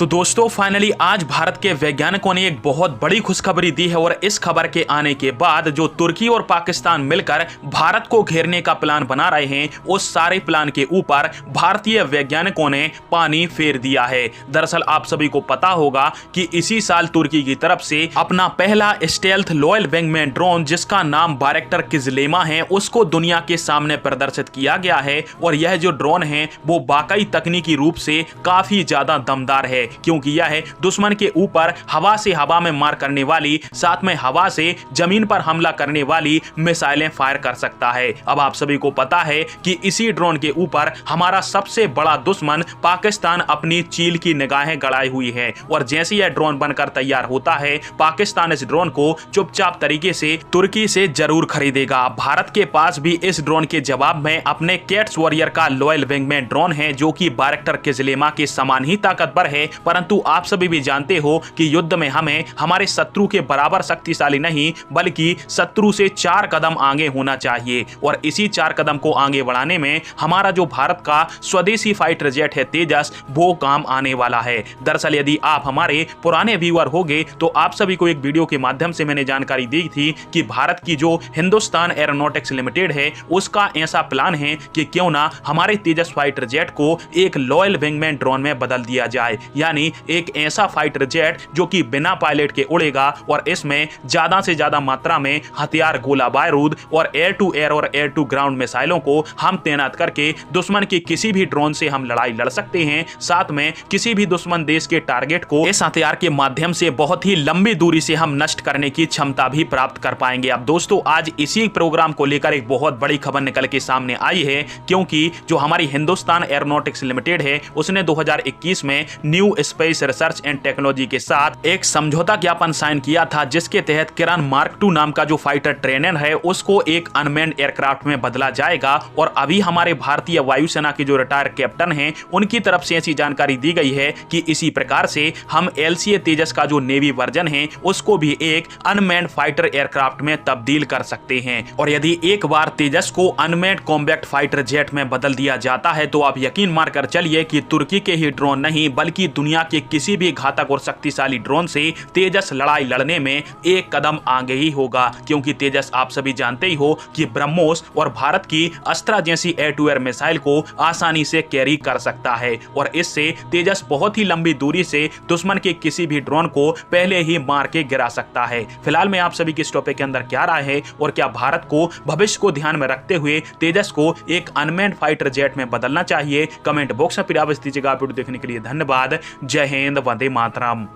तो दोस्तों फाइनली आज भारत के वैज्ञानिकों ने एक बहुत बड़ी खुशखबरी दी है और इस खबर के आने के बाद जो तुर्की और पाकिस्तान मिलकर भारत को घेरने का प्लान बना रहे हैं उस सारे प्लान के ऊपर भारतीय वैज्ञानिकों ने पानी फेर दिया है। दरअसल आप सभी को पता होगा कि इसी साल तुर्की की तरफ से अपना पहला स्टेल्थ लोयल विंगमैन ड्रोन जिसका नाम बायरैक्टर किजलेमा है उसको दुनिया के सामने प्रदर्शित किया गया है। और यह जो ड्रोन है वो वाकई तकनीकी रूप से काफी ज्यादा दमदार है क्योंकि यह दुश्मन के ऊपर हवा से हवा में मार करने वाली साथ में हवा से जमीन पर हमला करने वाली मिसाइलें फायर कर सकता है। अब आप सभी को पता है कि इसी ड्रोन के ऊपर हमारा सबसे बड़ा दुश्मन पाकिस्तान अपनी चील की निगाहें गड़ाई हुई है और जैसे यह ड्रोन बनकर तैयार होता है पाकिस्तान इस ड्रोन को चुपचाप तरीके से तुर्की से जरूर खरीदेगा। भारत के पास भी इस ड्रोन के जवाब में अपने कैट्स वॉरियर का लॉयल विंगमैन ड्रोन है जो कि बायरैक्टर किजलेमा के समान ही ताकतवर है। परंतु आप सभी भी जानते हो कि युद्ध में हमें हमारे शत्रु के बराबर शक्तिशाली नहीं बल्कि शत्रु से 4 कदम आगे होना चाहिए और इसी 4 कदम को आगे बढ़ाने में हमारा जो भारत का स्वदेशी फाइटर जेट है तेजस वो काम आने वाला है। दरअसल यदि आप हमारे पुराने व्यूअर होंगे तो आप सभी को एक वीडियो के माध्यम से मैंने जानकारी दी थी कि भारत की जो हिंदुस्तान एरोनॉटिक्स लिमिटेड है उसका ऐसा प्लान है कि क्यों ना हमारे तेजस फाइटर जेट को एक लॉयल विंगमैन ड्रोन में बदल दिया जाए, यानी एक ऐसा फाइटर जेट जो कि बिना पायलट के उड़ेगा और इसमें ज्यादा से ज्यादा मात्रा में हथियार गोला बारूद और एयर टू एयर और एयर टू ग्राउंड मिसाइलों को हम तैनात करके दुश्मन के किसी भी ड्रोन से हम लड़ाई लड़ सकते हैं। साथ में किसी भी दुश्मन देश के टारगेट को इस हथियार के माध्यम से बहुत ही लंबी दूरी से हम नष्ट करने की क्षमता भी प्राप्त कर पाएंगे। अब दोस्तों आज इसी प्रोग्राम को लेकर एक बहुत बड़ी खबर निकल के सामने आई है क्योंकि जो हमारी हिंदुस्तान एरोनॉटिक्स लिमिटेड है उसने 2021 में new space research and technology के साथ एक समझौता ज्ञापन साइन किया था जिसके तहत किरण मार्क 2 नाम का जो फाइटर ट्रेनर है उसको एक अनमैन्ड एयरक्राफ्ट में बदला जाएगा। और अभी हमारे भारतीय वायुसेना के जो रिटायर कैप्टन हैं उनकी तरफ से ऐसी जानकारी दी गई है कि इसी प्रकार से हम LCA तेजस का जो नेवी वर्जन है उसको भी एक अनमैन्ड फाइटर एयरक्राफ्ट में तब्दील कर सकते हैं। और यदि एक बार तेजस को अनमैन्ड कॉम्बैट फाइटर जेट में बदल दिया जाता है तो आप यकीन मानकर चलिए कि तुर्की के ही ड्रोन नहीं बल्कि दुनिया के किसी भी घातक और शक्तिशाली ड्रोन से तेजस लड़ाई लड़ने में एक कदम आगे ही होगा क्योंकि तेजस आप सभी जानते ही हो कि ब्रह्मोस और भारत की अस्त्रा जैसी एयर टू एयर मिसाइल को आसानी से कैरी कर सकता है और इससे तेजस बहुत ही लंबी दूरी से दुश्मन के किसी भी ड्रोन को पहले ही मार के गिरा सकता है। फिलहाल मैं आप सभी की इस टॉपिक के अंदर क्या राय है और क्या भारत को भविष्य को ध्यान में रखते हुए तेजस को एक अनमैन्ड फाइटर जेट में बदलना चाहिए, कमेंट बॉक्स में फिर आप दीजिएगा। वीडियो देखने के लिए धन्यवाद। जय हिंद, वंदे मातरम।